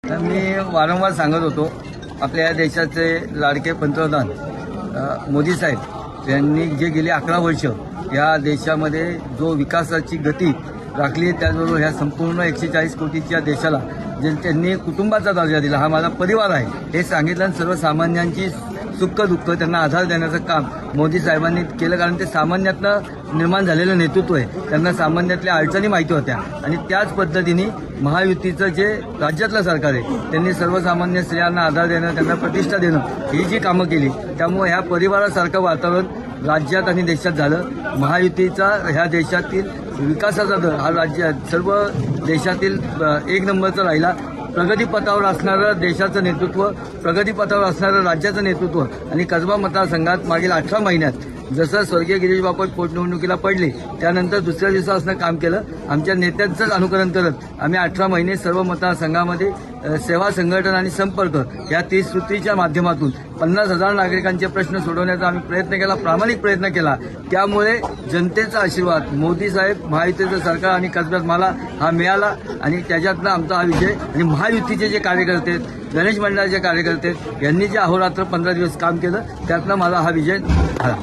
तर मी वारंवार सांगत होतो, आपल्या या देशाचे लाडके पंतप्रधान मोदी साहेब यांनी जे गेली 11 वर्ष या देशामध्ये जो विकासाची गती राखली, त्याचबरोबर ह्या संपूर्ण 140 कोटीच्या देशाला जे त्यांनी कुटुंबाचा दर्जा दिला, हा माझा परिवार आहे हे सांगितलं आणि सर्वसामान्यांची सुख दुःख त्यांना आधार देण्याचं काम मोदी साहेबांनी केलं. कारण ते सामान्यातनं निर्माण झालेलं नेतृत्व आहे, त्यांना सामान्यातल्या अडचणी माहिती होत्या आणि त्याच पद्धतीने महायुतीचं जे राज्यातलं सरकार आहे त्यांनी सर्वसामान्य स्त्रियांना आधार देणं, त्यांना प्रतिष्ठा देणं ही जी कामं केली, त्यामुळे ह्या परिवारासारखं वातावरण राज्यात आणि देशात झालं. महायुतीचा ह्या देशातील विकासाचा दर हा राज्यात सर्व देशातील 1 नंबरचा राहिला. प्रगतीपथावर असणारं देशाचं नेतृत्व, प्रगतीपथावर असणारं राज्याचं नेतृत्व आणि कसबा मतदारसंघात मागील 18 महिन्यात जसं स्वर्गीय गिरीश बापट पोटनिवडणुकीला पडले त्यानंतर दुसऱ्या दिवसापासून काम केलं. आमच्या नेत्यांचंच अनुकरण करत आम्ही 18 महिने सर्व मतदारसंघामध्ये सेवा, संघटन आणि संपर्क या 30 सूत्रीच्या माध्यमातून 50,000 नागरिकांचे प्रश्न सोडवण्याचा आम्ही प्रयत्न केला, प्रामाणिक प्रयत्न केला. त्यामुळे जनतेचा आशीर्वाद, मोदी साहेब, महायुतीचं सरकार आणि कसब्यात मला हा मिळाला आणि त्याच्यातनं आमचा हा विजय. आणि महायुतीचे जे कार्यकर्ते, गणेश मंडळाचे कार्यकर्ते यांनी जे अहोरात्र 15 दिवस काम केलं, त्यातनं मला हा विजय झाला.